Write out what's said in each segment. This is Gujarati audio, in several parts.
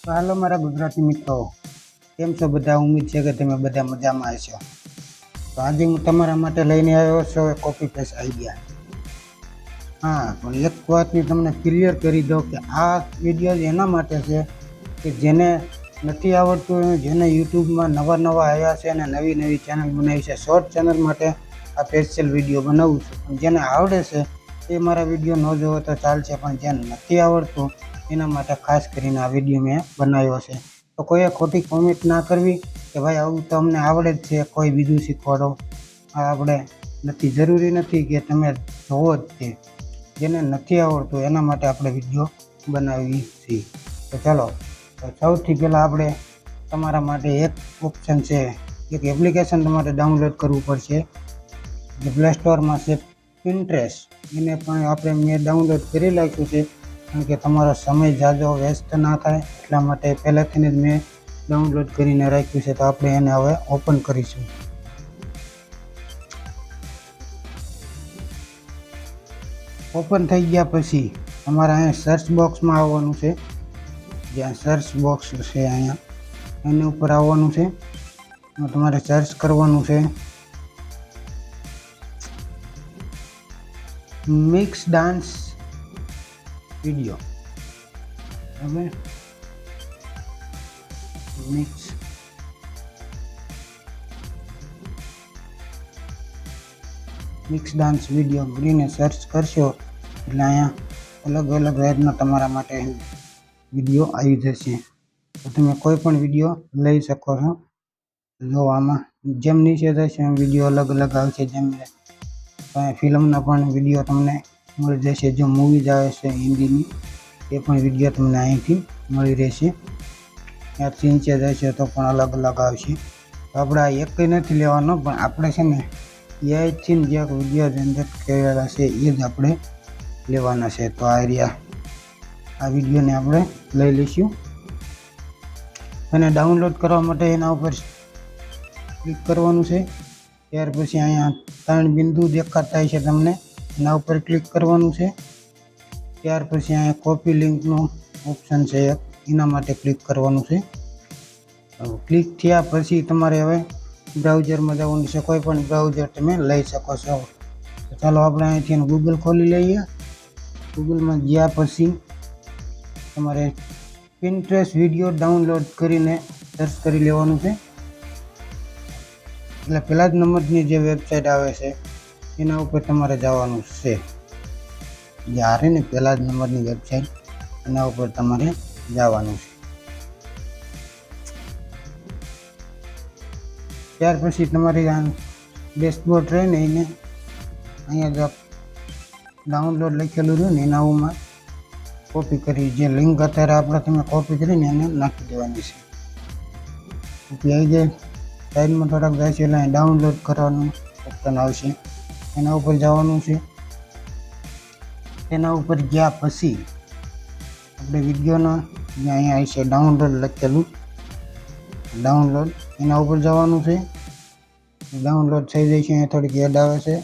તો હાલો મારા ગુજરાતી મિત્રો, કેમ છો બધા? ઉમ્મીદ છે કે તમે બધા મજામાં હશો. તો આજે હું તમારા માટે લઈને આવ્યો છું કોપી પેસ્ટ આઈડિયા. હા, પણ એક વાતની તમને ક્લિયર કરી દઉં કે આ વિડીયો એના માટે છે કે જેને નથી આવડતું, જેને યુટ્યુબમાં નવા આવ્યા છે અને નવી ચેનલ બનાવી છે. શોર્ટ ચેનલ માટે આ સ્પેશિયલ વિડીયો બનાવું છું. પણ જેને આવડે છે એ મારા વિડીયો ન જોવો તો ચાલશે, પણ જેને નથી આવડતું એના માટે ખાસ કરીને આ વિડીયો મેં બનાવ્યો છે. તો કોઈએ ખોટી કોમેન્ટ ના કરવી કે ભાઈ આવું તો અમને આવડે જ છે, કોઈ બીજું શીખવાડો. આ આપણે નથી, જરૂરી નથી કે તમે જોવો જ તે. જેને નથી આવડતું એના માટે આપણે વિડીયો બનાવી છીએ. તો ચાલો, તો સૌથી પહેલાં આપણે તમારા માટે એક ઓપ્શન છે, એક એપ્લિકેશન તમારે ડાઉનલોડ કરવું પડશે. જે પ્લે સ્ટોરમાં છે પિન્ટરેસ્ટ, એને પણ આપણે મેં ડાઉનલોડ કરી નાખ્યું છે. કારણ કે તમારો સમય ઝાઝો વેસ્ટ ના થાય એટલા માટે પહેલાંથી જ મેં ડાઉનલોડ કરીને રાખ્યું છે. તો આપણે એને હવે ઓપન કરીશું. ઓપન થઈ ગયા પછી તમારે અહીંયા સર્ચ બોક્સમાં આવવાનું છે. જ્યાં સર્ચ બોક્સ છે અહીંયા એની ઉપર આવવાનું છે. તમારે સર્ચ કરવાનું છે મિક્સ ડાન્સ વિડીયો. બરાબર, મિક્સ ડાન્સ વિડીયો કરીને સર્ચ કરશો એટલે અહીંયા અલગ જાતના તમારા માટે વિડીયો આવી જશે. તો તમે કોઈ પણ વિડીયો લઈ શકો છો. જો આમાં જેમ નીચે જશે એમ વિડીયો અલગ આવશે. જેમ ફિલ્મના પણ વિડીયો તમને મળી જશે. જો મૂવીઝ આવે છે હિન્દીની એ પણ વિડીયો તમને અહીંથી મળી રહેશે. ત્યાંથી નીચે જશે તો પણ અલગ આવશે. તો આપણે આ એક નથી લેવાનો, પણ આપણે છે ને એઆઈથી જે વિડીયો જનરેટ કરેલા છે એ જ આપણે લેવાના છે. તો આ વિડીયોને આપણે લઈ લઈશું. અને ડાઉનલોડ કરવા માટે એના ઉપર ક્લિક કરવાનું છે. ત્યાર પછી અહીંયા 3 બિંદુ દેખાતા છે તમને, એના ઉપર ક્લિક કરવાનું છે. ત્યાર પછી અહીંયા કોપી લિંકનું ઓપ્શન છે એક, એના માટે ક્લિક કરવાનું છે. ક્લિક થયા પછી તમારે હવે બ્રાઉઝરમાં જવાનું છે. કોઈ પણ બ્રાઉઝર તમે લઈ શકો છો. તો ચાલો આપણે અહીંથી ગૂગલ ખોલી લઈએ. ગૂગલમાં ગયા પછી તમારે પિન્ટરેસ્ટ વિડીયો ડાઉનલોડ કરીને સર્ચ કરી લેવાનું છે. એટલે પહેલા જ નંબરની જે વેબસાઇટ આવે છે એના ઉપર તમારે જવાનું છે. જે આવે ને પહેલા જ નંબરની વેબસાઇટ, એના ઉપર તમારે જવાનું છે. ત્યાર પછી તમારી આ ડેશબોર્ડ રહીને એને અહીંયા જો ડાઉનલોડ લખેલું રહ્યું ને એના ઉપર કોપી કરી, જે લિંક અત્યારે આપણે તમે કોપી કરીને એને નાખી દેવાની છે. કોપી આવી જાય, સાઈડમાં થોડાક જાય છે એટલે ડાઉનલોડ કરવાનું ઓપ્શન આવશે, એના ઉપર જવાનું છે. એના ઉપર ગયા પછી આપણે વિડીયોનો અહીંયા આવશે ડાઉનલોડ લખેલું, ડાઉનલોડ એના ઉપર જવાનું છે. ડાઉનલોડ થઈ જાય છે. અહીંયા થોડીક એડ આવે છે.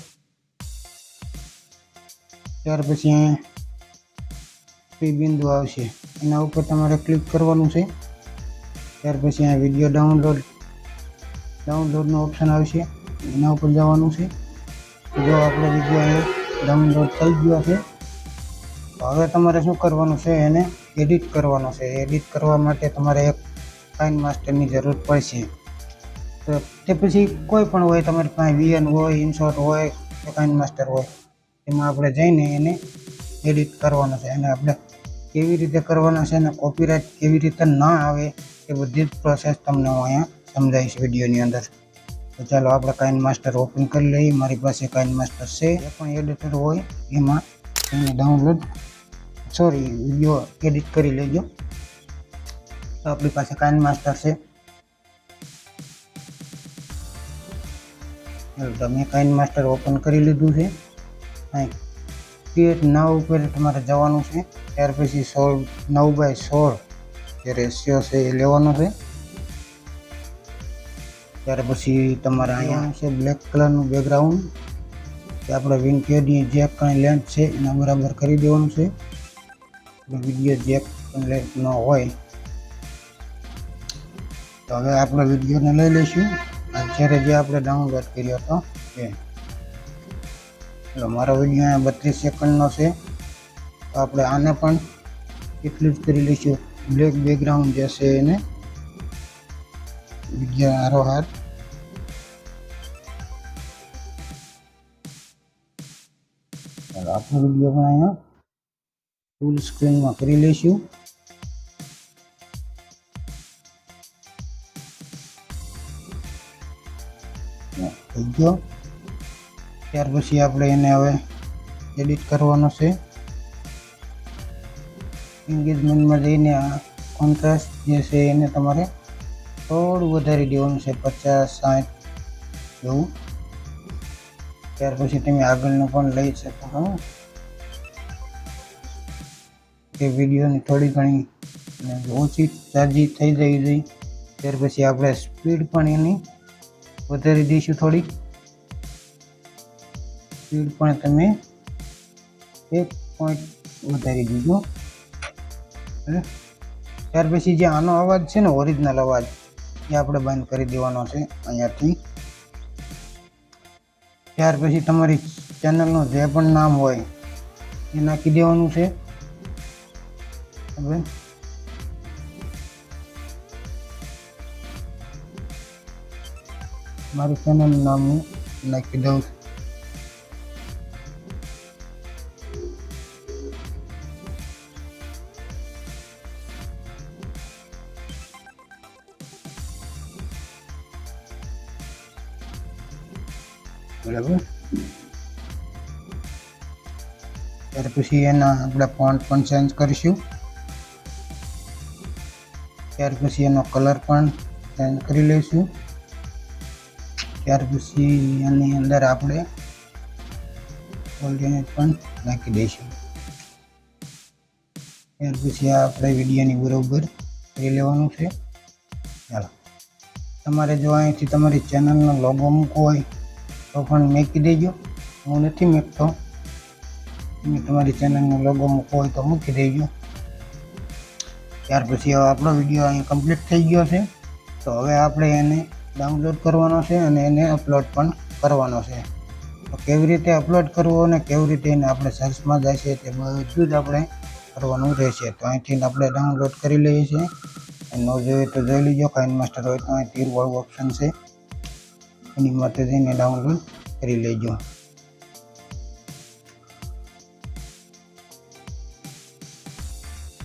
ત્યાર પછી અહીંયા 3 બિંદુ આવશે, એના ઉપર તમારે ક્લિક કરવાનું છે. ત્યાર પછી અહીંયા વિડીયો ડાઉનલોડનો ઓપ્શન આવશે, એના ઉપર જવાનું છે. જો આપણો વિડીયો અહીંયા ડાઉનલોડ થઈ ગયો છે. તો હવે તમારે શું કરવાનું છે, એને એડિટ કરવાનો છે. એડિટ કરવા માટે તમારે એક કાઇનમાસ્ટરની જરૂર પડશે. તો તે પછી કોઈ પણ હોય, તમારી પાસે VN હોય, ઇનશોટ હોય કે કાઇનમાસ્ટર હોય, એમાં આપણે જઈને એને એડિટ કરવાનો છે. અને આપણે કેવી રીતે કરવાના છે અને કોપીરાઇટ કેવી રીતે ના આવે એ બધી જ પ્રોસેસ તમને હું અહીંયા સમજાવીશ વિડીયોની અંદર. તો ચાલો આપણે કાઇનમાસ્ટર ઓપન કરી લઈએ. મારી પાસે કાઇનમાસ્ટર છે. એ પણ એડિટર હોય એમાં એને વિડીયો એડિટ કરી લેજો. તો આપણી પાસે કાઇનમાસ્ટર છે. મેં કાઇનમાસ્ટર ઓપન કરી લીધું છે. ક્રિએટ નાવ ઉપર તમારે જવાનું છે. ત્યાર પછી 9:16 જે રેશિયો છે એ લેવાનો છે. ત્યાર પછી તમારે અહીંયા છે બ્લેક કલરનું બેકગ્રાઉન્ડ, કે આપણે વિન્કેડની જે કાંઈ લેન્થ છે એના બરાબર કરી દેવાનું છે. વિડીયો જે લેન્થ ન હોય તો હવે આપણે વિડીયોને લઈ લઈશું અત્યારે જે આપણે ડાઉનલોડ કર્યો હતો એ. મારો વિડીયો અહીંયા 32 સેકન્ડનો છે, તો આપણે આને પણ એટલું જ કરી લઈશું. બ્લેક બેકગ્રાઉન્ડ જે છે એને વિડીયો હારોહાર આપણો વિડીયો પણ અહીંયા ફૂલ સ્ક્રીનમાં કરી લઈશું. થઈ ગયો. ત્યાર પછી આપણે એને હવે એડિટ કરવાનો છે. એન્ગેજમેન્ટમાં જઈને આ કોન્ટ્રાસ્ટ જે છે એને તમારે થોડું વધારી દેવાનું છે, 50-60 જેવું. ત્યાર પછી તમે આગળનું પણ લઈ શકો છો. કે વિડીયોની થોડી ઘણી ઓછી ચાર્જી થઈ જવી જોઈએ. ત્યાર પછી આપણે સ્પીડ પણ એની વધારી દઈશું. થોડી સ્પીડ પણ તમે 1 પોઈન્ટ વધારી દીધો. ત્યાર પછી જે આનો અવાજ છે ને, ઓરિજિનલ અવાજ, એ આપણે બંધ કરી દેવાનો છે અહીંયાથી. ત્યાર પછી તમારી ચેનલનું જે પણ નામ હોય એ નાખી દેવાનું છે. હવે મારી ચેનલનું નામ હું નાખી દઉં. બરાબર. ત્યાર પછી એના આપણે ફોન્ટ પણ ચેન્જ કરીશું. ત્યાર પછી એનો કલર પણ ચેન્જ કરી લઈશું. ત્યાર પછી એની અંદર આપણે ઓલ્ટરનેટ પણ નાખી દઈશું. ત્યાર પછી આપણે વિડીયોની બરોબર કરી લેવાનું છે. ચાલો, તમારે જો અહીંથી તમારી ચેનલનો લોગો મૂકવો હોય તો પણ મૂકી દેજો. હું નથી મૂકતો. તમે તમારી ચેનલનો લોગો મૂકવો હોય તો મૂકી દેજો. ત્યાર પછી હવે આપણો વિડીયો અહીં કમ્પ્લીટ થઈ ગયો છે. તો હવે આપણે એને ડાઉનલોડ કરવાનો છે અને એને અપલોડ પણ કરવાનો છે. તો કેવી રીતે અપલોડ કરવો અને કેવી રીતે એને આપણે સર્ચમાં જાય છે તે બધું જ આપણે કરવાનું રહેશે. તો અહીંથી આપણે ડાઉનલોડ કરી લઈએ છીએ. ન જોઈએ તો જોઈ લીજો. કાઇન માસ્ટર હોય તો અહીં તીરવાળું ઓપ્શન છે, એની માટે જઈને ડાઉનલોડ કરી લેજો.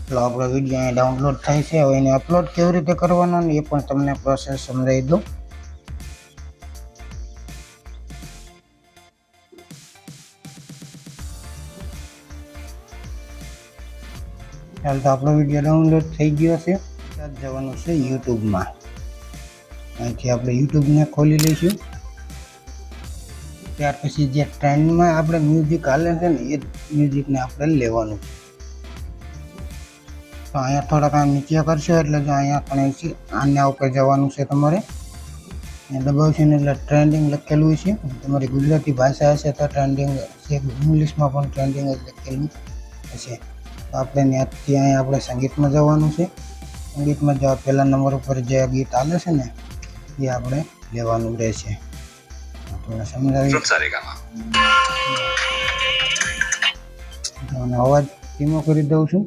તો આપણો વિડીયો અહીં ડાઉનલોડ થાય છે. હવે એને અપલોડ કેવી રીતે કરવાનો એ પણ તમને પ્રોસેસ સમજાવી દઉં. ચાલ, તો આપણો વિડીયો ડાઉનલોડ થઈ ગયો છે. ત્યાં જવાનું છે યુટ્યુબમાં. અહીંથી આપણે યુટ્યુબને ખોલી લઈશું. ત્યાર પછી જે ટ્રેન્ડમાં આપણે મ્યુઝિક હાલે છે ને, એ મ્યુઝિકને આપણે લેવાનું. તો અહીંયા થોડાક નીચે કરશો એટલે જો અહીંયા કણે આના ઉપર જવાનું છે તમારે. અહીંયા દબાવશો ને એટલે ટ્રેન્ડિંગ લખેલું છે. તમારી ગુજરાતી ભાષા હશે તો ટ્રેન્ડિંગ છે, ઇંગ્લિશમાં પણ ટ્રેન્ડિંગ જ લખેલું હશે. તો આપણે ત્યાંથી અહીંયા આપણે સંગીતમાં જવાનું છે. સંગીતમાં જો પહેલા નંબર ઉપર જે ગીત ચાલે છે ને એ આપણે લેવાનું રહેશે. તમને સમજાવી અવાજ ધીમો કરી દઉં છું.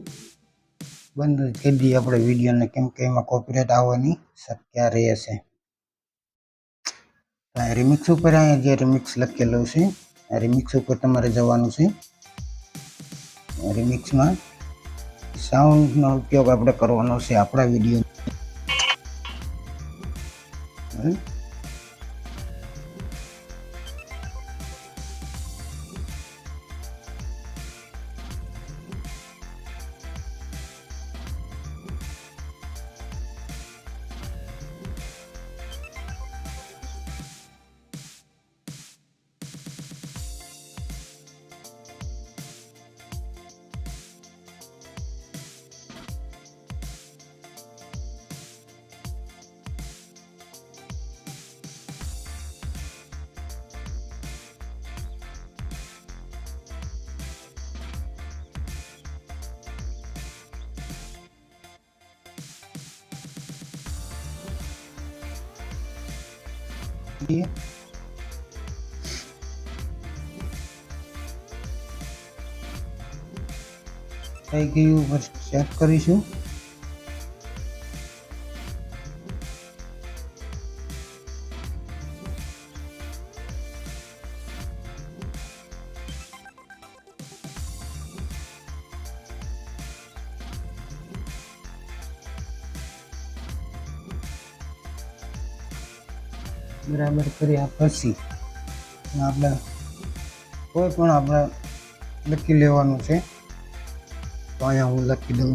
બંધ કરી દઈએ આપણે વિડીયોને, કેમ કે એમાં કોપીરાઇટ આવવાની શક્યતા રહેશે. રિમિક્સ ઉપર અહીંયા જે રિમિક્સ લખેલું છે, રિમિક્સ ઉપર તમારે જવાનું છે. રિમિક્સમાં સાઉન્ડનો ઉપયોગ આપણે કરવાનો છે આપણા વિડીયો. થઈ ગયું ઉપર ચેક કરીશું. બરાબર કર્યા પછી આપણે કોઈ પણ આપણે લખી લેવાનું છે. તો અહીંયા હું લખી દઉં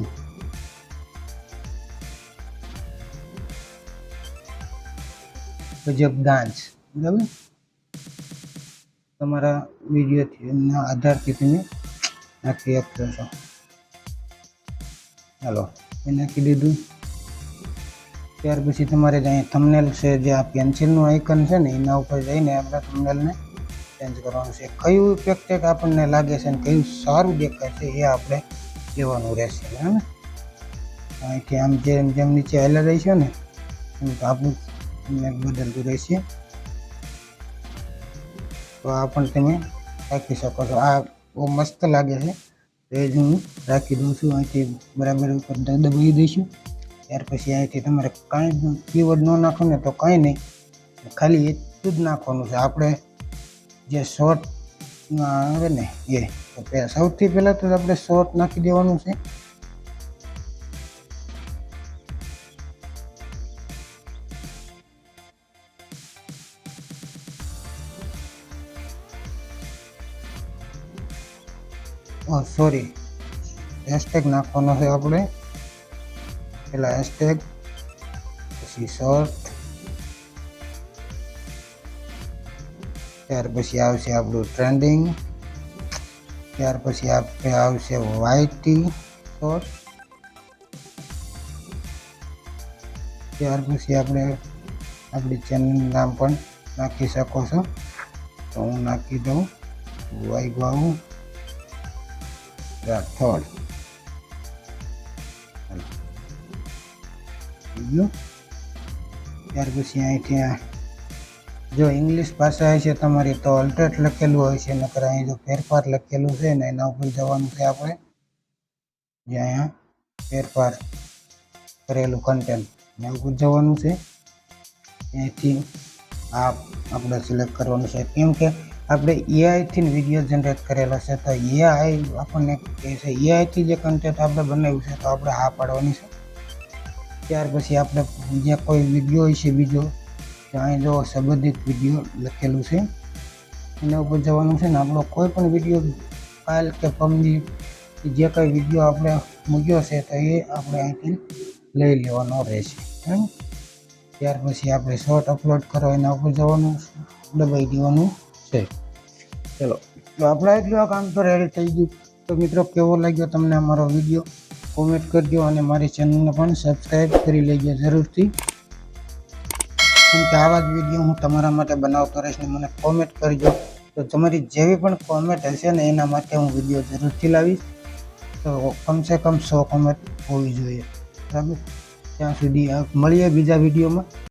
ગજબ ડાન્સ. બરાબર, તમારા વિડીયોથી આધારથી તમે નાખી આપશો છો. ચાલો એ નાખી દીધું. ત્યાર પછી તમારે અહીંયા થંબનેલ છે, જે આ પેન્સિલનું આઇકન છે ને એના ઉપર જઈને આપણે થંબનેલને ચેન્જ કરવાનું છે. કયું ઇફેક્ટ આપણને લાગે છે ને કયું સારું દેખાય છે એ આપણે લેવાનું રહેશે. બરાબર, અહીંથી આમ જેમ જેમ નીચે હાલ્યા રહીશું ને એમ તો આપણું બદલતું રહેશે. તો આ પણ તમે રાખી શકો છો. આ બહુ મસ્ત લાગે છે તો એ જ હું રાખી દઉં છું. અહીંથી બરાબર ઉપર દબાવી દઈશું. ત્યાર પછી અહીંથી તમારે કાંઈ કીવર્ડ ન નાખો ને તો કાંઈ નહીં, ખાલી એટલું જ નાખવાનું છે. આપણે જે શોર્ટ આવે ને એ તો સૌથી પહેલાં તો આપણે શોર્ટ નાખી દેવાનું છે. સોરી, હેશટેગ નાખવાનો છે આપણે. પહેલાં હેશટેગ, પછી શોર્ટ, ત્યાર પછી આવશે આપણું ટ્રેન્ડિંગ, ત્યાર પછી આપણે આવશે વાયટી શોર્ટ, ત્યાર પછી આપણે આપણી ચેનલનું નામ પણ નાખી શકો છો. તો હું નાખી દઉં વૈભવ રાઠોડ. ત્યાર પછી અહીંથી જો ઇંગ્લિશ ભાષા હોય છે તમારી તો અલ્ટરેટ લખેલું હોય છે, નકર અહીં જો ફેરફાર લખેલું છે ને એના ઉપર જવાનું છે આપણે. જે અહીંયા ફેરફાર કરેલું કન્ટેન્ટ એના ઉપર જવાનું છે. અહીંથી આ આપણે સિલેક્ટ કરવાનું છે, કેમ કે આપણે એઆઈથી વિડીયો જનરેટ કરેલો છે. તો એઆઈ આપણને કહે છે એઆઈથી જે કન્ટેન્ટ આપણે બનાવ્યું છે તો આપણે હા પાડવાની છે. ત્યાર પછી આપણે જે કોઈ વિડીયો હોય છે બીજો, અહીં જો સંબંધિત વિડીયો લખેલું છે એના ઉપર જવાનું છે ને આપણો કોઈ પણ વિડીયો કાલ કે પમદી જે કંઈ વિડીયો આપણે મૂક્યો છે તો એ આપણે અહીંથી લઈ લેવાનો રહેશે. ત્યાર પછી આપણે શોર્ટ અપલોડ કરો એના ઉપર જવાનું, દબાઈ દેવાનું છે. ચલો, તો આપણે એટલું આ કામ તો રેડી થઈ ગયું. તો મિત્રો, કેવો લાગ્યો તમને અમારો વિડીયો કોમેન્ટ કરજો અને મારી ચેનલને પણ સબસ્ક્રાઈબ કરી લેજો જરૂરથી, કેમ કે આવા જ વિડીયો હું તમારા માટે બનાવતો રહીશ. ને મને કોમેન્ટ કરજો. તો તમારી જેવી પણ કોમેન્ટ હશે ને એના માટે હું વિડીયો જરૂરથી લાવીશ. તો કમસે કમ 100 કોમેન્ટ હોવી જોઈએ. બરાબર, ત્યાં સુધી મળીએ બીજા વિડીયોમાં.